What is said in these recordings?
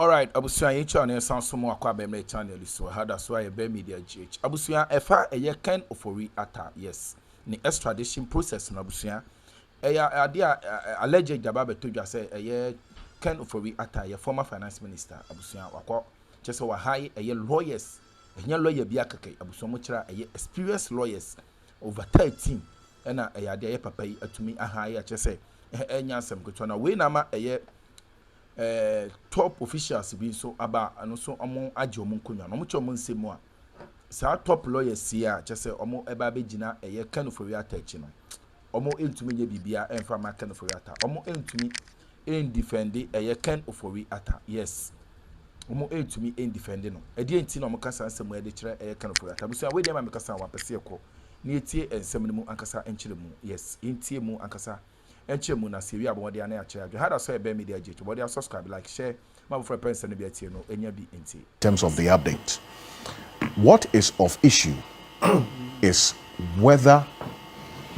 All right, Abusia, you channel sounds some more Kwabeme channel, so how that's why a Bay Media GH. Abusia, Efa, a year Ken Ofori Atta, yes. The extradition process, Abusia. A dear alleged Jababe to just say a year Ken Ofori Atta, your former finance minister, Abusia, Wako, just so high a year lawyers, a young lawyer Biakake, Abusomutra, a year experienced lawyers over 13, and a dear papa to me a higher, just say, a yansam good one away, Nama, a year. Top officials be so about and also among ajo munkunya no mucho munse mu a sa top lawyers here just say omo eba begina eye kan for we attach no omo entumi nye bibia emfa ma kan for we atta omo entumi en defend eye kan for we atta yes omo entumi en defend no e die enti no mo kasa nsem e de kire eye kan for we atta buso we de ma me kasa wa pese ko na etie ensem no mu ankasa enkire mu yes entie mu ankasa enchemu na sewi abode ana ya kire how that's why Bay Media GH body subscribe like share my for person no be atie no enya bi enti in terms of the update. What is of issue is whether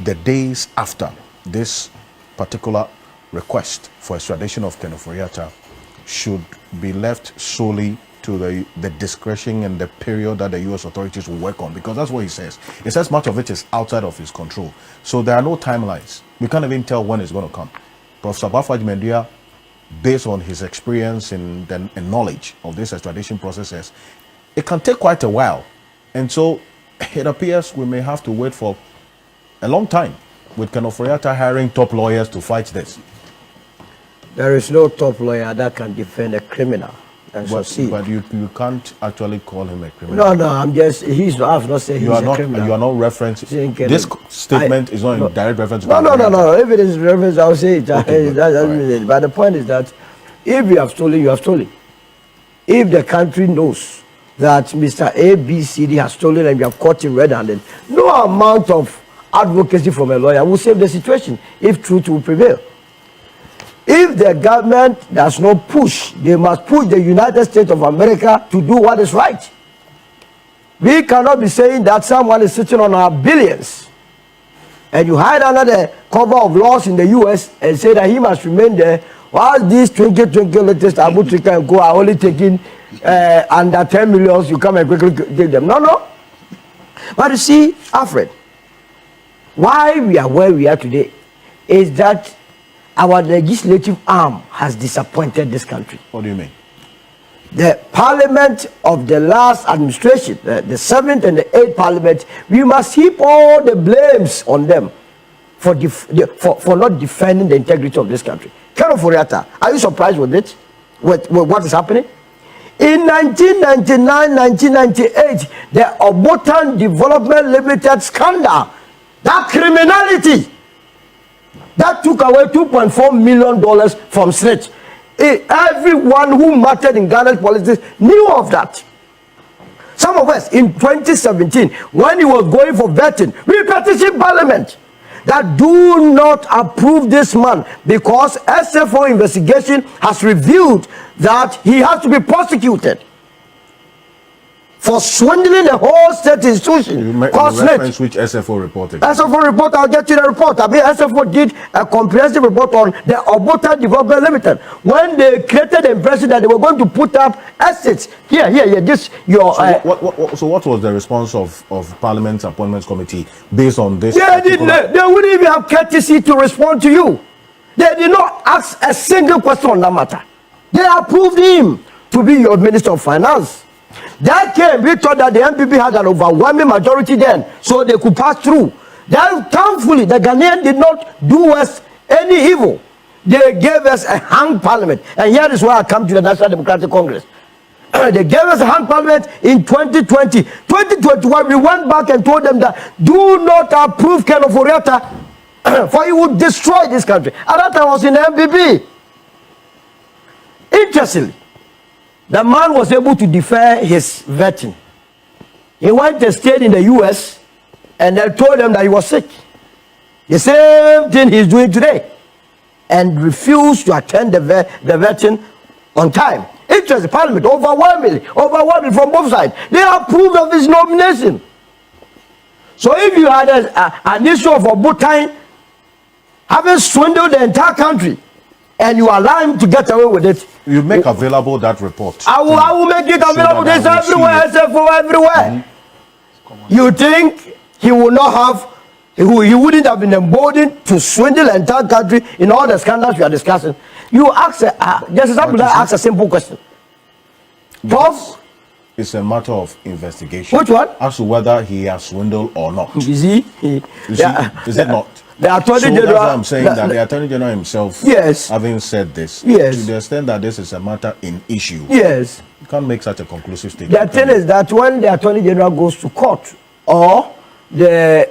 the days after this particular request for extradition of Ken Ofori Atta should be left solely to the discretion and the period that the U.S. authorities will work on, because that's what he says. He says much of it is outside of his control. So there are no timelines. We can't even tell when it's going to come. Professor Bafaj, based on his experience and knowledge of this extradition processes, it can take quite a while. And so it appears we may have to wait for a long time with Ken Ofori Atta hiring top lawyers to fight this. There is no top lawyer that can defend a criminal. But you can't actually call him a criminal. No, I'm just, I've not said he's a criminal. You are not referencing, this statement is not in direct reference to No. If it is reference, I'll say it. Okay, right. But the point is that if you have stolen, you have stolen. If the country knows that Mr. ABCD has stolen and you have caught him red-handed, no amount of advocacy from a lawyer will save the situation if truth will prevail. If the government does not push, they must push the United States of America to do what is right. We cannot be saying that someone is sitting on our billions and you hide under the cover of laws in the US and say that he must remain there while these twinkle latest Abu Trika and Co are only taking under 10 million, you come and quickly give them. No. But you see, Alfred, why we are where we are today is that our legislative arm has disappointed this country. What do you mean? The parliament of the last administration, the 7th and the 8th parliament, we must heap all the blames on them for not defending the integrity of this country. Ken Ofori Atta, are you surprised with it? With what is happening? In 1999, 1998, the Obotan Development Limited scandal, that criminality, that took away $2.4 million from Snitch. Everyone who mattered in Ghana's politics knew of that. Some of us in 2017, when he was going for vetting, we petitioned Parliament that do not approve this man because SFO investigation has revealed that he has to be prosecuted for swindling the whole state institution. You reference which SFO reported? SFO report, I'll get you the report. I mean, SFO did a comprehensive report on the Obota Development Limited when they created the impression that they were going to put up assets. Here, this your. So what was the response of Parliament's Appointments Committee based on this? They wouldn't even have courtesy to respond to you. They did not ask a single question on that matter. They approved him to be your Minister of Finance. That came, we thought that the MPP had an overwhelming majority then, so they could pass through. Then, thankfully, the Ghanaians did not do us any evil. They gave us a hung parliament. And here is why I come to the National Democratic Congress. They gave us a hung parliament in 2020. 2021, we went back and told them that do not approve Ken Ofori Atta, for he would destroy this country. And that time was in the MPP. Interestingly, the man was able to defer his vetting. He went and stayed in the US and they told him that he was sick. The same thing he's doing today. And refused to attend the vetting on time. Interesting, Parliament, overwhelmingly from both sides. They approved of his nomination. So if you had an issue of Obotan having swindled the entire country and you allow him to get away with it, You make available that report. I will make it available. There's everywhere, for everywhere. You think he will not have, he wouldn't have been emboldened to swindle the entire country in all the scandals we are discussing? You ask, just example, ask a simple question. It's a matter of investigation. Which one? As to whether he has swindled or not. You see? Is it not? The Attorney General, that's why I'm saying that the Attorney General himself, yes, having said this, yes, to the extent that this is a matter in issue, yes, you can't make such a conclusive statement. The thing is that when the Attorney General goes to court or the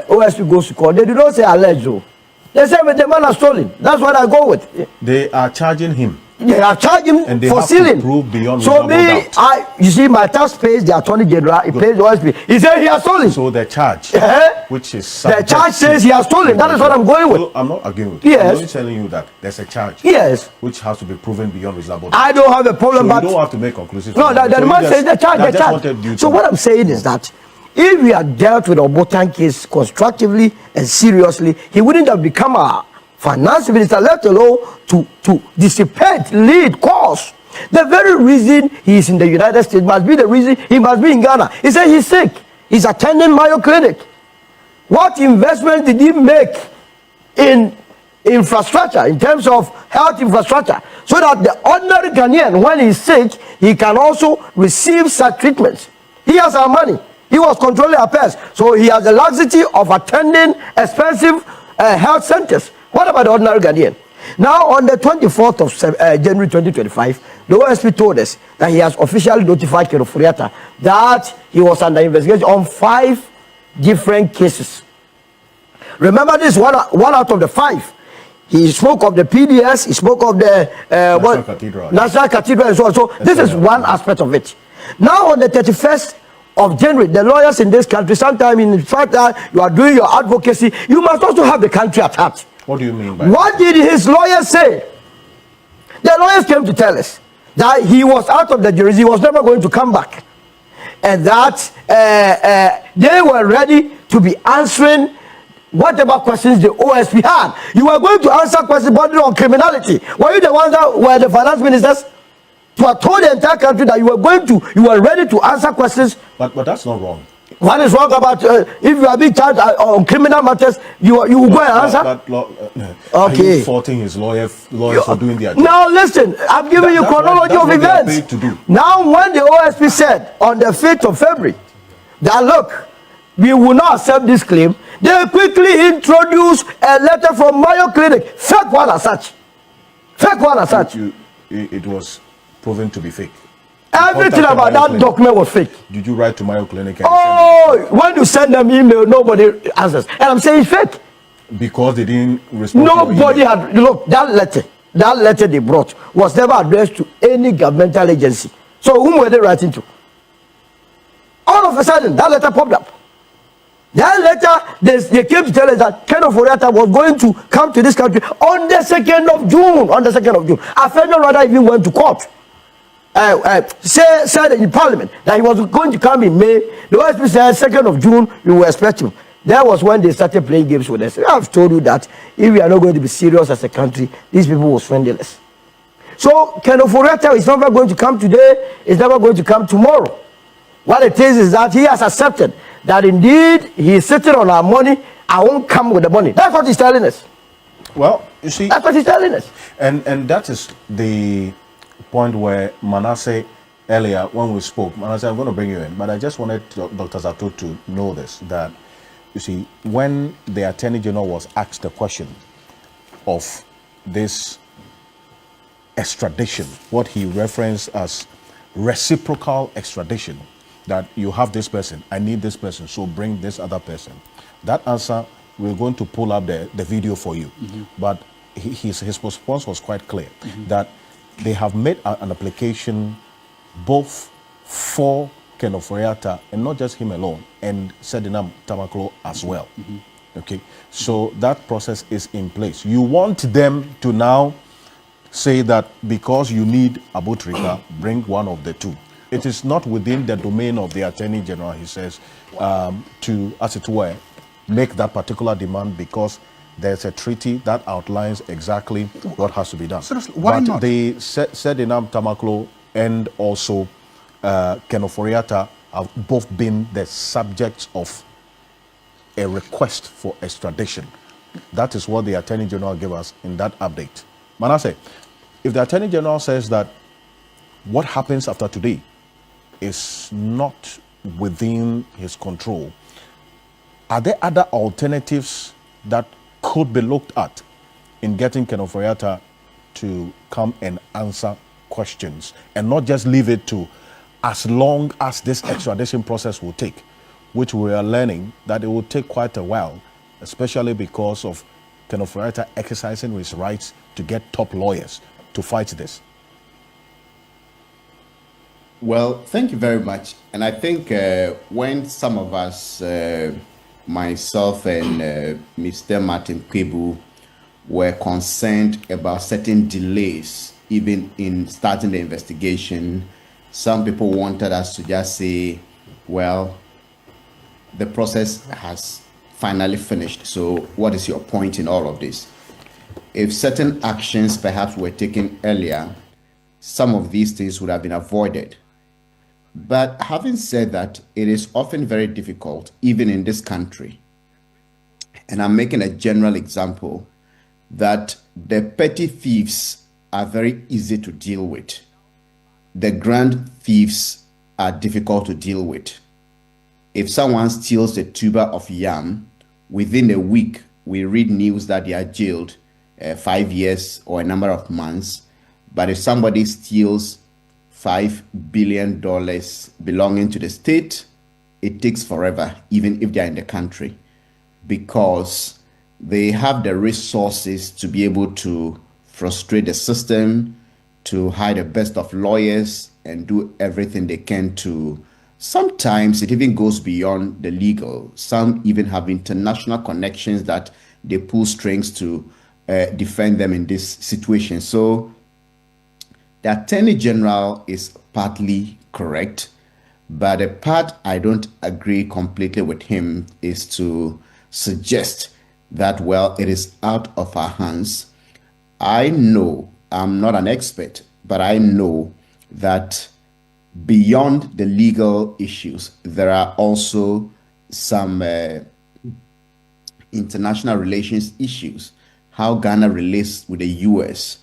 OSP goes to court, they do not say alleged. They say the man has stolen. That's what I go with. They are charging him. They are charging him and they for have stealing. To prove beyond so me, doubt. You see, my tax pays the Attorney General. He pays the OSP. He said he has stolen. So the charge, which is the charge says he has stolen. That is what I'm going with. So I'm not arguing with. Yes. I'm only telling you that there's a charge. Yes. Which has to be proven beyond reasonable doubt. I don't have a problem. So but you don't have to make conclusive. No, the man says the charge. So what I'm saying is that if we had dealt with Obotan case constructively and seriously, he wouldn't have become a finance minister, let alone to dissipate, lead, cause. The very reason he is in the United States must be the reason he must be in Ghana. He said he's sick. He's attending Mayo Clinic. What investment did he make in infrastructure, in terms of health infrastructure, so that the ordinary Ghanaian, when he's sick, he can also receive such treatments? He has our money. He was controlling affairs. So he has the luxury of attending expensive health centers. What about the ordinary Ghanaian? Now, on the 24th of January 2025, the OSP told us that he has officially notified Mr Ofori Atta that he was under investigation on 5 different cases. Remember this, one out of the 5. He spoke of the PDS, he spoke of the National Cathedral and so on. So this is one aspect of it. Now, on the 31st of January, the lawyers in this country, sometimes in fact that you are doing your advocacy, you must also have the country at heart. What do you mean by what did his lawyers say? The lawyers came to tell us that he was out of the jury, he was never going to come back, and that they were ready to be answering whatever questions the OSP had. You were going to answer questions on criminality. Were you the ones that were the finance ministers to have told the entire country that you were ready to answer questions? But that's not wrong. What is wrong about if you are being charged on criminal matters, you will go and answer? Okay. Are you faulting his lawyers for doing their job? Now listen, I'm giving you chronology of events. Now, when the OSP said on the 5th of February that look, we will not accept this claim, they quickly introduced a letter from Mayo Clinic, fake one as such. Fake one as such. It was proven to be fake. Everything about that document was fake. Did you write to Mayo Clinic? When you send them email, nobody answers. And I'm saying fake. Because they didn't respond. Nobody had, look, that letter they brought was never addressed to any governmental agency. So whom were they writing to? All of a sudden, that letter popped up. That letter, they came to tell us that Mr Ofori Atta was going to come to this country on the 2nd of June. On the 2nd of June. A federal rather even went to court. Said in Parliament that he was going to come in May. The OSP said 2nd of June we will expect him. That was when they started playing games with us. I've told you that if we are not going to be serious as a country, these people will swindle us. So Mr Ofori Atta is never going to come today, is never going to come tomorrow. What it is that he has accepted that indeed he is sitting on our money. I won't come with the money. That's what he's telling us. Well, you see, that's what he's telling us. And that is the point where Manasseh earlier when we spoke, Manasseh, I'm going to bring you in, but I just wanted Dr. Zato to know this, that you see, when the Attorney General was asked the question of this extradition, what he referenced as reciprocal extradition, that you have this person, I need this person, so bring this other person. That answer, we're going to pull up the video for you. But his response was quite clear, that they have made an application both for Mr Ofori Atta, and not just him alone, and Sedinam Tamaklo as well. Okay, so that process is in place. You want them to now say that because you need Abutrika, bring one of the two. It is not within the domain of the Attorney General, he says, to, as it were, make that particular demand, because there's a treaty that outlines exactly what has to be done. Seriously, why but not? they said Inam Tamaklo and also Ken Ofori Atta have both been the subjects of a request for extradition. That is what the Attorney General gave us in that update. Manasseh, if the Attorney General says that what happens after today is not within his control, are there other alternatives that could be looked at in getting Ken Ofori Atta to come and answer questions and not just leave it to as long as this extradition process will take, which we are learning that it will take quite a while, especially because of Ken Ofori Atta exercising his rights to get top lawyers to fight this? Well, thank you very much. And I think when some of us, myself and Mr. Martin Kwebu, were concerned about certain delays, even in starting the investigation, some people wanted us to just say, well, the process has finally finished. So what is your point in all of this? If certain actions perhaps were taken earlier, some of these things would have been avoided. But having said that, it is often very difficult, even in this country. And I'm making a general example that the petty thieves are very easy to deal with. The grand thieves are difficult to deal with. If someone steals a tuber of yam, within a week, we read news that they are jailed 5 years or a number of months. But if somebody steals $5 billion belonging to the state, it takes forever, even if they're in the country, because they have the resources to be able to frustrate the system, to hire the best of lawyers and do everything they can to. Sometimes it even goes beyond the legal. Some even have international connections that they pull strings to defend them in this situation. So the Attorney General is partly correct, but the part I don't agree completely with him is to suggest that, well, it is out of our hands. I know, I'm not an expert, but I know that beyond the legal issues, there are also some international relations issues, how Ghana relates with the US.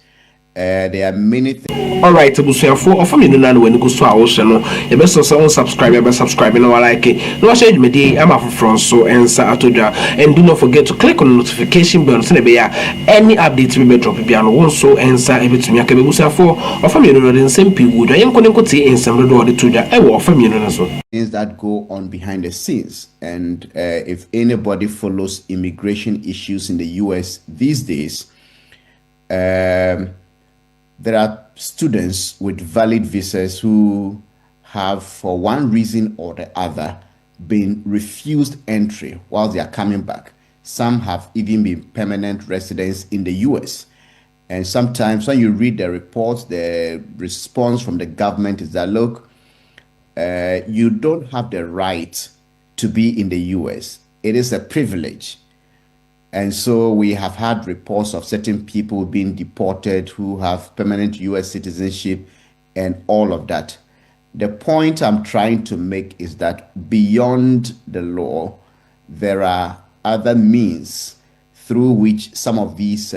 There are many things. All right, Busuafo, offer me no when go so awoshe no. You best subscribe, you best subscribe no like it. No share me dey am afro so ensa atodwa, and do not forget to click on the notification bell so be any updates we be drop bia no won so ensa ebetumi aka Busuafo, offer me no den sempi wood. I am konen tie ensam do de todwa e wo offer me no so. Things that go on behind the scenes, and if anybody follows immigration issues in the US these days, there are students with valid visas who have, for one reason or the other, been refused entry while they are coming back. Some have even been permanent residents in the US. And sometimes when you read the reports, the response from the government is that, look, you don't have the right to be in the US. It is a privilege. And so we have had reports of certain people being deported who have permanent US citizenship and all of that. The point I'm trying to make is that beyond the law, there are other means through which some of these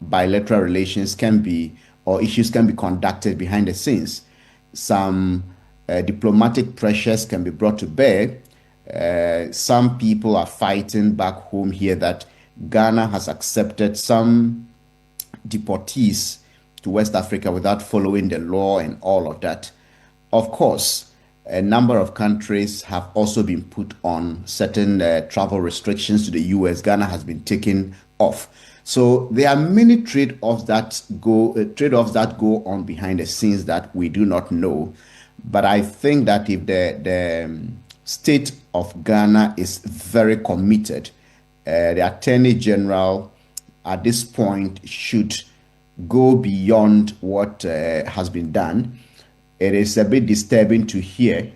bilateral relations can be, or issues can be conducted behind the scenes. Some diplomatic pressures can be brought to bear. Some people are fighting back home here that Ghana has accepted some deportees to West Africa without following the law and all of that. Of course, a number of countries have also been put on certain travel restrictions to the US. Ghana has been taken off. So there are many trade-offs that go on behind the scenes that we do not know. But I think that if the state of Ghana is very committed, the Attorney General at this point should go beyond what has been done. It is a bit disturbing to hear,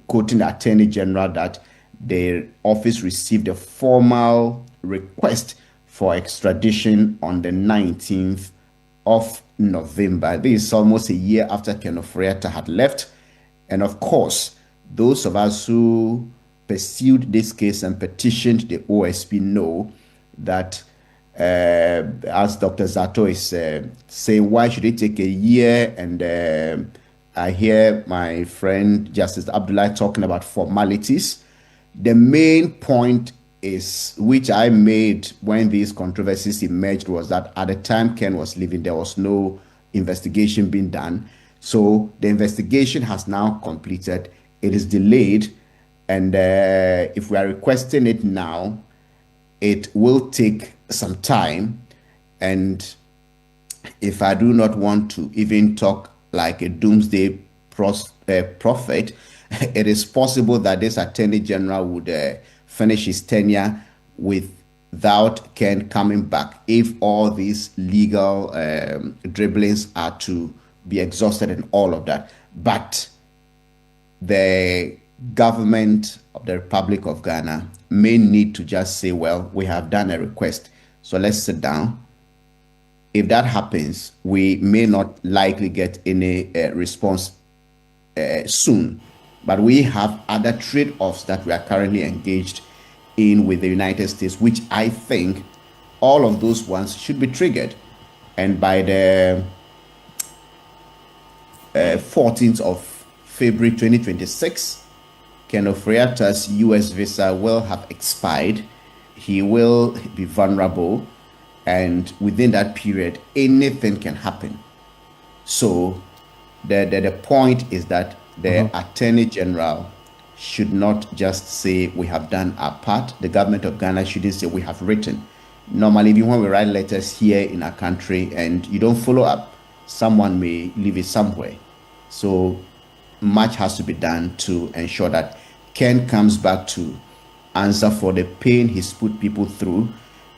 quoting the Attorney General, that the office received a formal request for extradition on the 19th of November. This is almost a year after Ken Ofori Atta had left. And of course, those of us who pursued this case and petitioned the OSP know that, as Dr. Zato is saying, why should it take a year? And I hear my friend Justice Abdullah talking about formalities. The main point is, which I made when these controversies emerged, was that at the time Ken was leaving, there was no investigation being done. So the investigation has now completed. It is delayed. And if we are requesting it now, it will take some time. And if I do not want to even talk like a doomsday prophet, it is possible that this Attorney General would finish his tenure without Ken coming back if all these legal dribblings are to be exhausted and all of that. But the government of the Republic of Ghana may need to just say, well, we have done a request, so let's sit down. If that happens, we may not likely get any response soon, but we have other trade-offs that we are currently engaged in with the United States, which I think all of those ones should be triggered. And by the 14th of February 2026, Ken Ofori Atta's US visa will have expired. He will be vulnerable, and within that period, anything can happen. So the point is that the Attorney General should not just say we have done our part. The government of Ghana shouldn't say we have written. Normally, even when we write letters here in our country and you don't follow up, someone may leave it somewhere. So much has to be done to ensure that Ken comes back to answer for the pain he's put people through.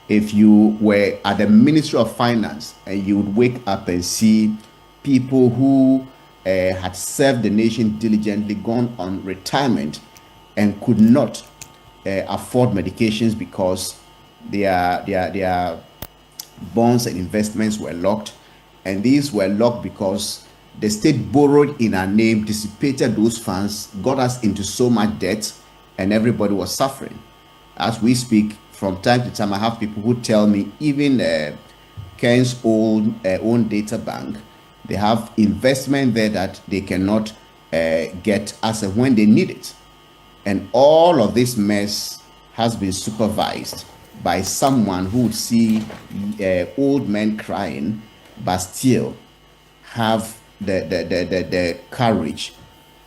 If you were at the Ministry of Finance and you would wake up and see people who had served the nation diligently, gone on retirement, and could not afford medications because their bonds and investments were locked, and these were locked because the state borrowed in our name, dissipated those funds, got us into so much debt, and everybody was suffering. As we speak, from time to time, I have people who tell me even Ken's own data bank, they have investment there that they cannot get as and when they need it. And all of this mess has been supervised by someone who would see old men crying, but still have the courage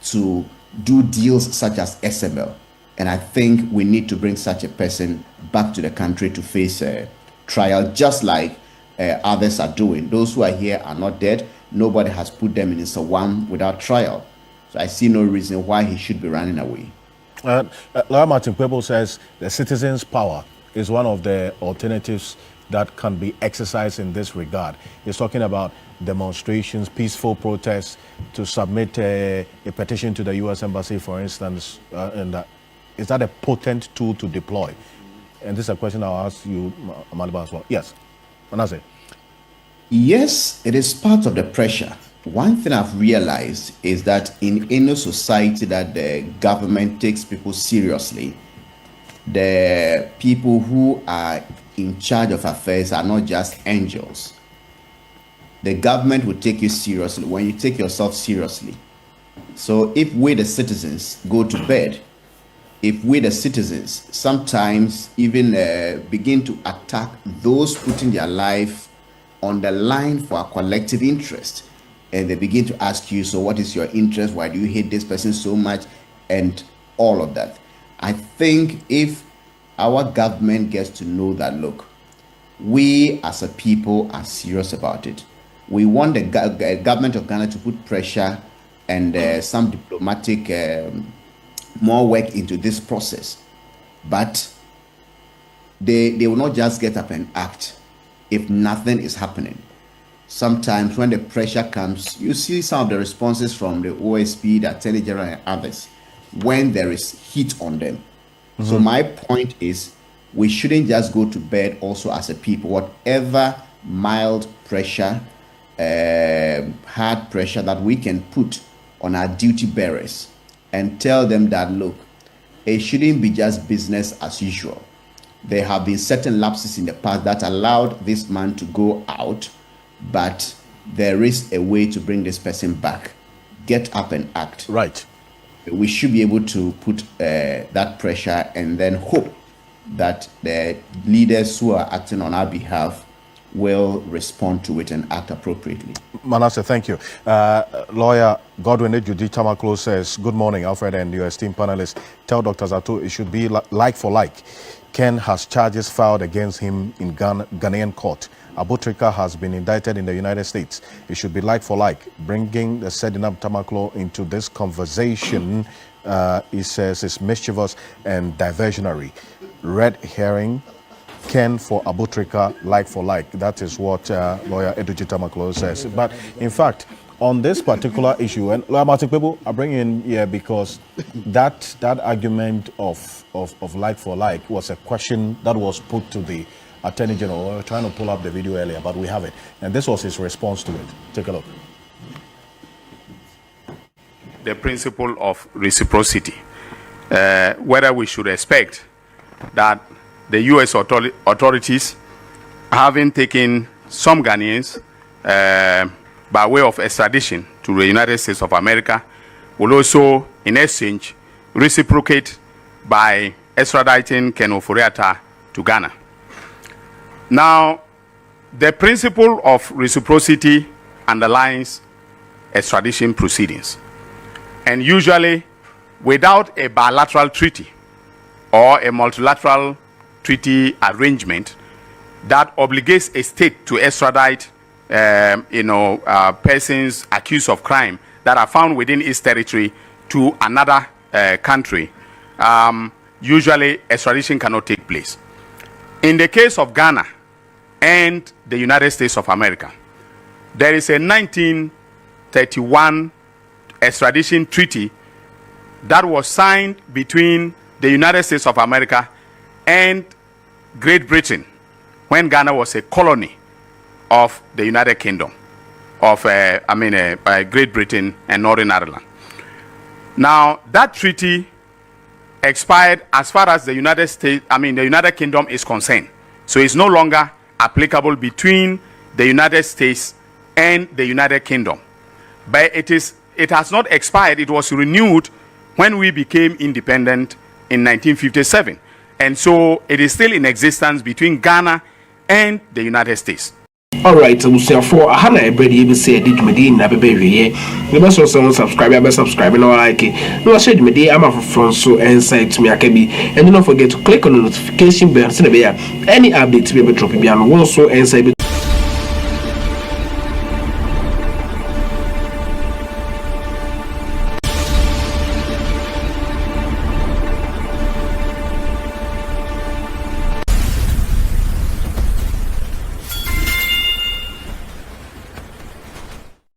to do deals such as SML. And I think we need to bring such a person back to the country to face a trial, just like others are doing. Those who are here are not dead. Nobody has put them in Sawam without trial. So I see no reason why he should be running away. Lawyer Martin Kwebo says the citizens' power is one of the alternatives that can be exercised in this regard. He's talking about demonstrations, peaceful protests, to submit a petition to the U.S. Embassy, for instance, and is that a potent tool to deploy? And this is a question I'll ask you, Amaliba, as well. Yes, Manasseh. Yes, it is part of the pressure. One thing I've realized is that in any society that the government takes people seriously, the people who are in charge of affairs are not just angels. The government will take you seriously when you take yourself seriously. So if we the citizens go to bed, if we the citizens sometimes even begin to attack those putting their life on the line for our collective interest, and they begin to ask you, so what is your interest? Why do you hate this person so much? And all of that. I think if our government gets to know that, look, we as a people are serious about it. We want the government of Ghana to put pressure and some diplomatic more work into this process. But they will not just get up and act if nothing is happening. Sometimes when the pressure comes, you see some of the responses from the OSP, the Attorney General and others, when there is heat on them. So my point is, we shouldn't just go to bed also as a people. Whatever mild pressure, hard pressure that we can put on our duty bearers and tell them that, look, it shouldn't be just business as usual. There have been certain lapses in the past that allowed this man to go out, but there is a way to bring this person back. Get up and act. Right. We should be able to put that pressure and then hope that the leaders who are acting on our behalf will respond to it and act appropriately. Manasseh, thank you. Lawyer Godwin Ejudi Tamaklo says, good morning, Alfred and your esteemed panelists. Tell Dr. Zato it should be like for like. Ken has charges filed against him in Ghanaian court. Abutrika has been indicted in the United States. It should be like for like. Bringing the Sedinab Tamaklo into this conversation, he says, is mischievous and diversionary. Red herring. Ken for Abutrika, like for like. That is what lawyer Eduji Tamaklo says. But in fact, on this particular issue, and lawyer Martin Kpebu, I bring in here because that argument of like for like was a question that was put to the Attorney General. We were trying to pull up the video earlier, but we have it. And this was his response to it. Take a look. The principle of reciprocity, whether we should expect that the U.S. authorities, having taken some Ghanaians by way of extradition to the United States of America, will also, in exchange, reciprocate by extraditing Ken Ofori Atta to Ghana. Now, the principle of reciprocity underlines extradition proceedings. And usually, without a bilateral treaty or a multilateral treaty arrangement that obligates a state to extradite persons accused of crime that are found within its territory to another country, usually extradition cannot take place. In the case of Ghana and the United States of America, there is a 1931 extradition treaty that was signed between the United States of America and Great Britain when Ghana was a colony of the United Kingdom of Great Britain and Northern Ireland. Now that treaty expired as far as the United Kingdom is concerned, so it's no longer applicable between the United States and the United Kingdom. But it has not expired. It was renewed when we became independent in 1957. And so it is still in existence between Ghana and the United States. All right, so for Hannah, everybody even say did me in Nabe here. You must also subscribe, and all like it. No, I said me, I'm a front so inside to me, and do not forget to click on the notification bell. Any updates, be able to drop it. I'm also inside.